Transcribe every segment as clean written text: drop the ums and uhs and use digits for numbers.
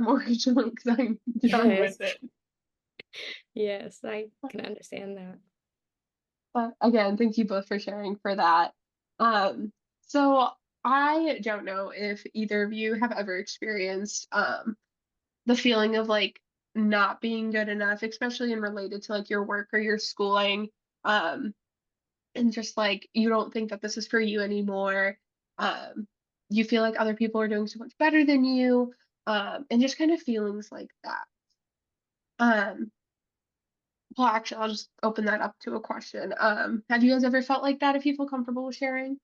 more because I'm done with Yes. it. Yes, I can understand that. But again, thank you both for sharing for that. So I don't know if either of you have ever experienced the feeling of like not being good enough, especially in related to like your work or your schooling. Um, and just like you don't think that this is for you anymore. Um, you feel like other people are doing so much better than you, and just kind of feelings like that. Um, well, actually, I'll just open that up to a question. Have you guys ever felt like that? If you feel comfortable with sharing?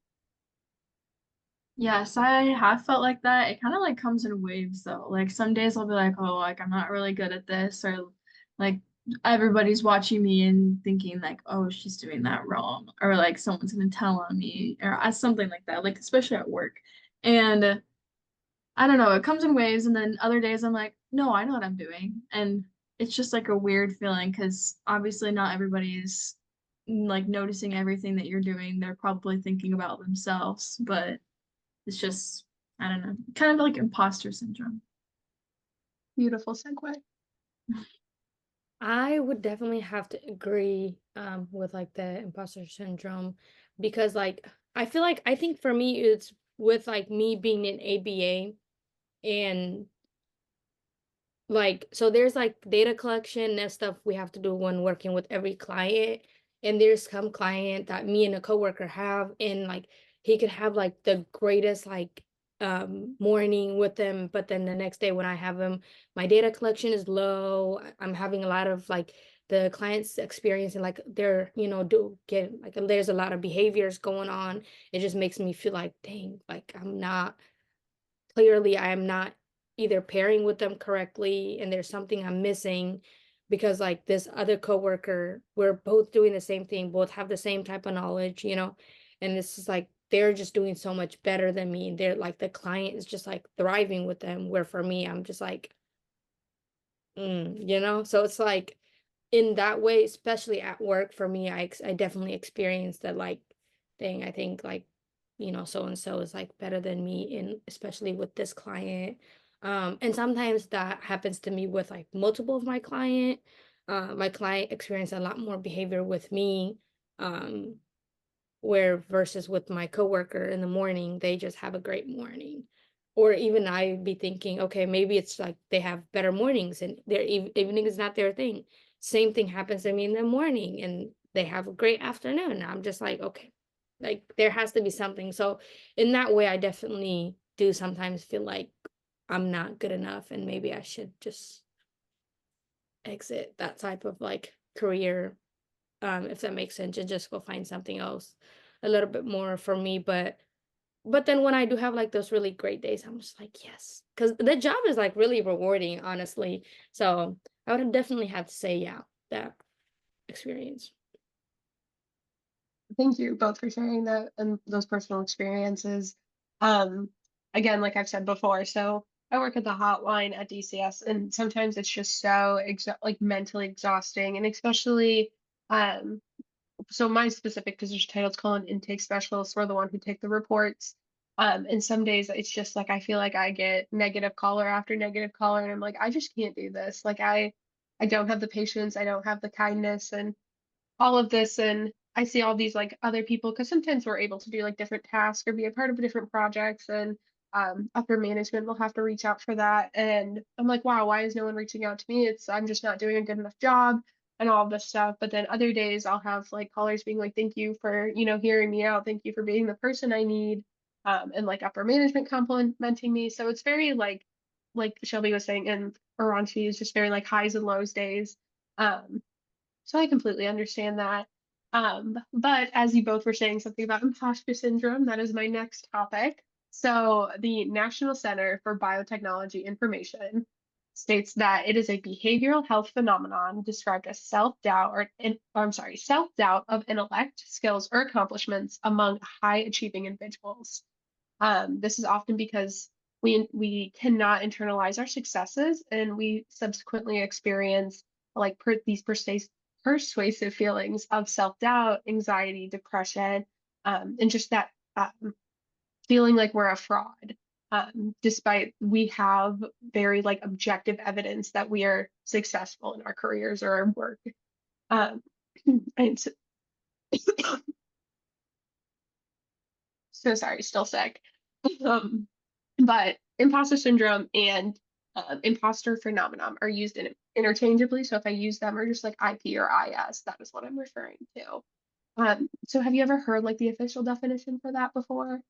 Yes, I have felt like that. It kind of like comes in waves though. Like some days I'll be like, oh, like I'm not really good at this, or like everybody's watching me and thinking like, oh, she's doing that wrong, or like someone's gonna tell on me, or something like that. Like especially at work. And I don't know, it comes in waves, and then other days I'm like, no, I know what I'm doing. And it's just like a weird feeling because obviously not everybody is like noticing everything that you're doing. They're probably thinking about themselves, but it's just, I don't know, kind of like imposter syndrome. Beautiful segue. I would definitely have to agree with like the imposter syndrome because like I think for me it's with like me being an ABA and like so there's like data collection and stuff we have to do when working with every client, and there's some client that me and a coworker have, and like he could have like the greatest like morning with them, but then the next day when I have him, my data collection is low. I'm having a lot of like the clients experiencing like they're do get like there's a lot of behaviors going on. It just makes me feel like dang, like I'm not clearly I am not either pairing with them correctly and there's something I'm missing because like this other coworker, we're both doing the same thing, both have the same type of knowledge, and this is like they're just doing so much better than me. And they're like the client is just like thriving with them, where for me, I'm just like, so it's like in that way, especially at work for me, I definitely experienced that like thing. I think like, so and so is like better than me in especially with this client. And sometimes that happens to me with like multiple of my client. My client experience a lot more behavior with me. Um, where versus with my coworker in the morning, they just have a great morning. Or even I be thinking, okay, maybe it's like they have better mornings and their evening is not their thing. Same thing happens to me in the morning and they have a great afternoon. And I'm just like, okay, like there has to be something. So in that way, I definitely do sometimes feel like I'm not good enough and maybe I should just exit that type of like career, if that makes sense, and just go find something else a little bit more for me. But then when I do have like those really great days, I'm just like, yes, because the job is like really rewarding, honestly. So I would definitely have to say, yeah, that experience. Thank you both for sharing that and those personal experiences. Um, Again, like I've said before, so I work at the hotline at DCS, and sometimes it's just so like mentally exhausting, and especially um, so my specific position title is called an intake specialist. We're the one who take the reports. And some days it's just like I feel like I get negative caller after negative caller, and I'm like, I just can't do this. Like I don't have the patience, I don't have the kindness, and all of this. And I see all these like other people because sometimes we're able to do like different tasks or be a part of different projects, and upper management will have to reach out for that. And I'm like, wow, why is no one reaching out to me? It's I'm just not doing a good enough job and all of this stuff. But then other days I'll have like callers being like, thank you for, hearing me out. Thank you for being the person I need. And like upper management complimenting me. So it's very like Shelby was saying, and Aranchi is just very like highs and lows days. Um, so I completely understand that. But as you both were saying something about imposter syndrome, that is my next topic. So the National Center for Biotechnology Information states that it is a behavioral health phenomenon described as self-doubt I'm sorry, self-doubt of intellect, skills, or accomplishments among high achieving individuals. This is often because we cannot internalize our successes and we subsequently experience like these persuasive feelings of self-doubt, anxiety, depression, and just that feeling like we're a fraud. despite we have very like objective evidence that we are successful in our careers or our work. Um, and so, so sorry, still sick. Um, but imposter syndrome and imposter phenomenon are used interchangeably. So if I use them or just like IP or IS, that is what I'm referring to. So have you ever heard like the official definition for that before?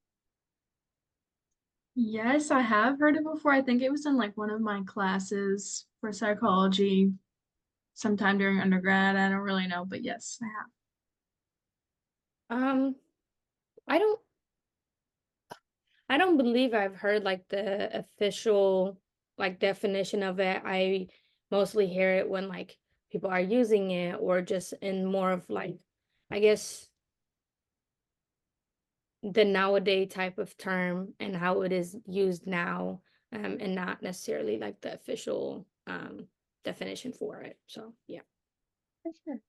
Yes, I have heard it before. I think it was in like one of my classes for psychology sometime during undergrad. I don't really know, but yes, I have. Um, I don't I don't believe I've heard like the official like definition of it. I mostly hear it when like people are using it or just in more of like I guess the nowadays type of term and how it is used now, and not necessarily like the official definition for it. So yeah. For sure.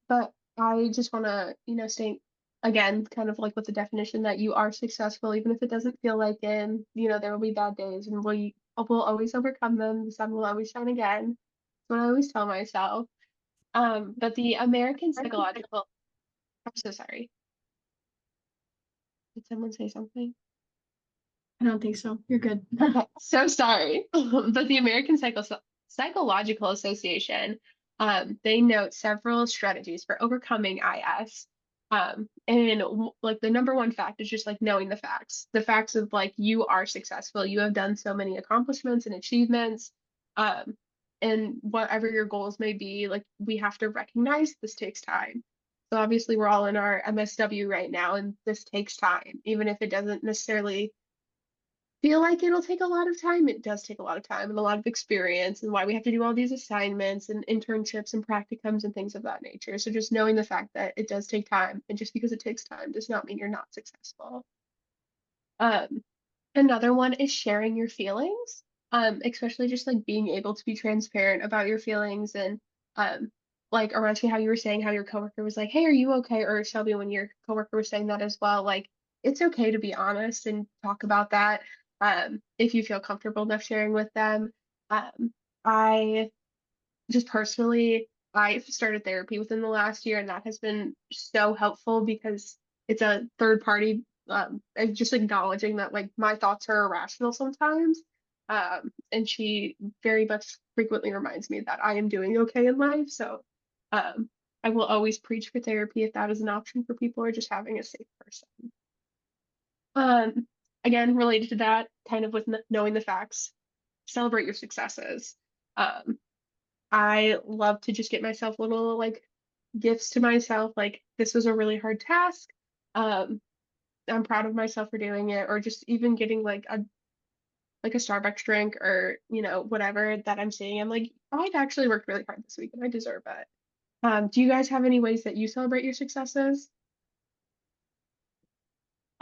But I just want to, state again, kind of like with the definition that you are successful, even if it doesn't feel like it. And, there will be bad days, and we'll always overcome them. The sun will always shine again. That's what I always tell myself. But the American Psychological, I'm so sorry. Did someone say something? I don't think so. You're good. Okay, so sorry. But the American Psychological Association, they note several strategies for overcoming IS. And like the number one fact is just like knowing the facts of like you are successful, you have done so many accomplishments and achievements. Um, and whatever your goals may be, like we have to recognize this takes time. So obviously we're all in our MSW right now, and this takes time, even if it doesn't necessarily feel like it'll take a lot of time. It does take a lot of time and a lot of experience, and why we have to do all these assignments and internships and practicums and things of that nature. So just knowing the fact that it does take time, and just because it takes time does not mean you're not successful. Um, Another one is sharing your feelings, especially just like being able to be transparent about your feelings and like Aranchi, how you were saying how your coworker was like, "Hey, are you okay?" Or Shelby, when your coworker was saying that as well, like it's okay to be honest and talk about that if you feel comfortable enough sharing with them. I just personally, I've started therapy within the last year, and that has been so helpful because it's a third party, and just acknowledging that like my thoughts are irrational sometimes. And she very much frequently reminds me that I am doing okay in life. So um, I will always preach for therapy if that is an option for people or just having a safe person. Um, Again, related to that, kind of with knowing the facts, celebrate your successes. Um, I love to just get myself little like gifts to myself, like this was a really hard task. Um, I'm proud of myself for doing it, or just even getting like a Starbucks drink or whatever that I'm seeing. I'm like, I've actually worked really hard this week and I deserve it. Do you guys have any ways that you celebrate your successes?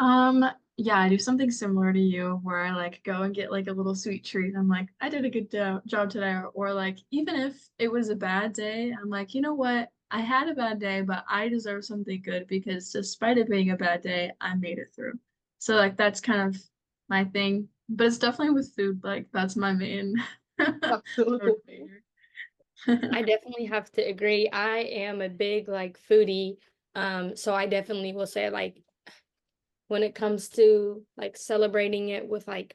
Um, yeah, I do something similar to you where I like go and get like a little sweet treat. I'm like, I did a good job today. Or like, even if it was a bad day, I'm like, you know what? I had a bad day, but I deserve something good because despite it being a bad day, I made it through. So like that's kind of my thing. But it's definitely with food, like that's my main Absolutely. motivator. I definitely have to agree. I am a big like foodie. So I definitely will say like when it comes to like celebrating it with like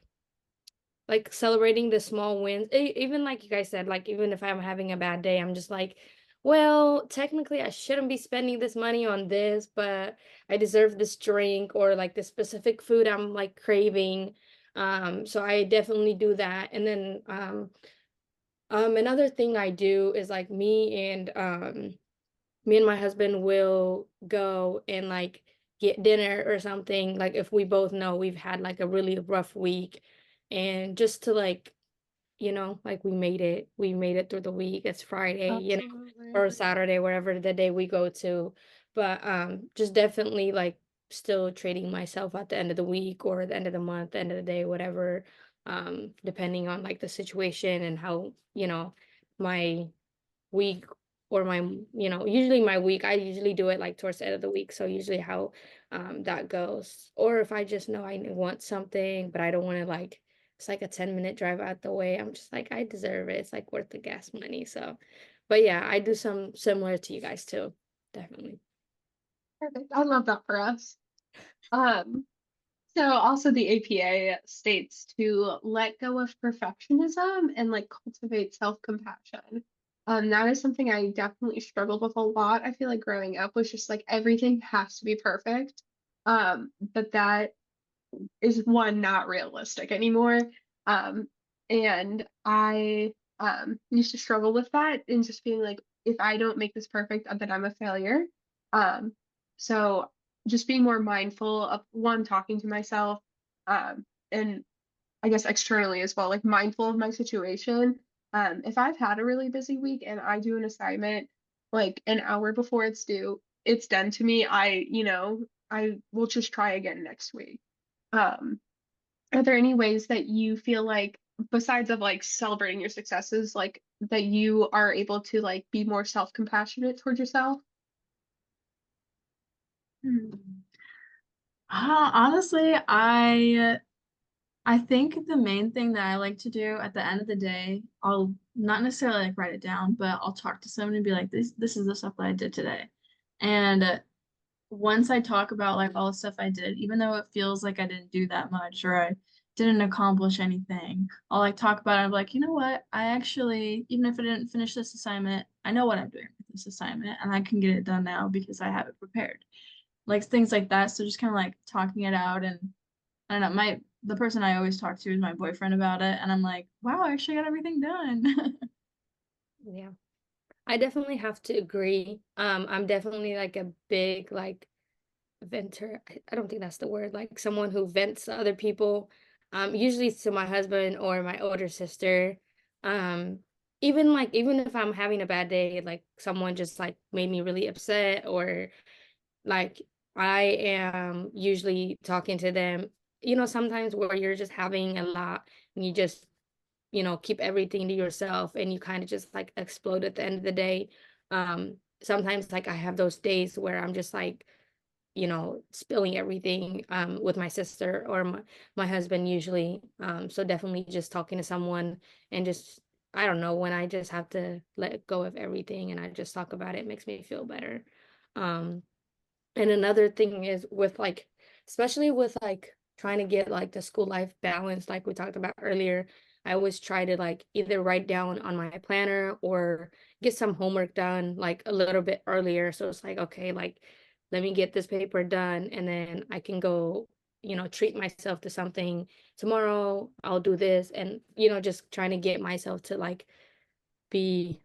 celebrating the small wins, even like you guys said, like even if I'm having a bad day, I'm just like, well, technically I shouldn't be spending this money on this, but I deserve this drink or like the specific food I'm like craving. So I definitely do that. And then another thing I do is like me and my husband will go and like get dinner or something, like if we both know we've had like a really rough week, and just to like like we made it through the week. It's Friday, Absolutely. or Saturday, wherever the day we go to. But just definitely like still treating myself at the end of the week or the end of the month, the end of the day, whatever, depending on like the situation and how my week or my, usually my week, I usually do it like towards the end of the week. So usually how that goes. Or if I just know I want something, but I don't want to like, it's like a 10-minute drive out the way. I'm just like, I deserve it. It's like worth the gas money. So, but yeah, I do some similar to you guys too. Definitely. Perfect. I love that for us. Um, so also the APA states to let go of perfectionism and like cultivate self-compassion. That is something I definitely struggled with a lot. I feel like growing up was just like everything has to be perfect. But that is one not realistic anymore. Um, and I used to struggle with that and just being like, if I don't make this perfect, then I'm a failure. Um, so just being more mindful of one, talking to myself, and I guess externally as well, like mindful of my situation. If I've had a really busy week and I do an assignment like an hour before it's due, it's done to me. I will just try again next week. Um, are there any ways that you feel like, besides of like celebrating your successes, like that you are able to like be more self-compassionate towards yourself? Hmm. Honestly, I think the main thing that I like to do at the end of the day, I'll not necessarily like write it down, but I'll talk to someone and be like, this is the stuff that I did today. And once I talk about like all the stuff I did, even though it feels like I didn't do that much or I didn't accomplish anything, I'll like talk about it. I'm like, you know what? I actually, even if I didn't finish this assignment, I know what I'm doing with this assignment and I can get it done now because I have it prepared. Like things like that. So just kind of like talking it out, and I don't know, the person I always talk to is my boyfriend about it, and I'm like, wow, I actually got everything done. Yeah. I definitely have to agree. I'm definitely like a big like venter. I don't think that's the word. Like someone who vents to other people. Usually to my husband or my older sister. Um, even if I'm having a bad day, like someone just like made me really upset, or like I am usually talking to them, sometimes where you're just having a lot and you just, keep everything to yourself and you kind of just like explode at the end of the day. Sometimes like I have those days where I'm just like, spilling everything with my sister or my husband usually. So definitely just talking to someone and just, I don't know, when I just have to let go of everything and I just talk about it, makes me feel better. Um, and another thing is with like, especially with like trying to get like the school life balance, like we talked about earlier, I always try to like either write down on my planner or get some homework done like a little bit earlier. So it's like, okay, like let me get this paper done and then I can go, treat myself to something tomorrow. I'll do this and, just trying to get myself to like be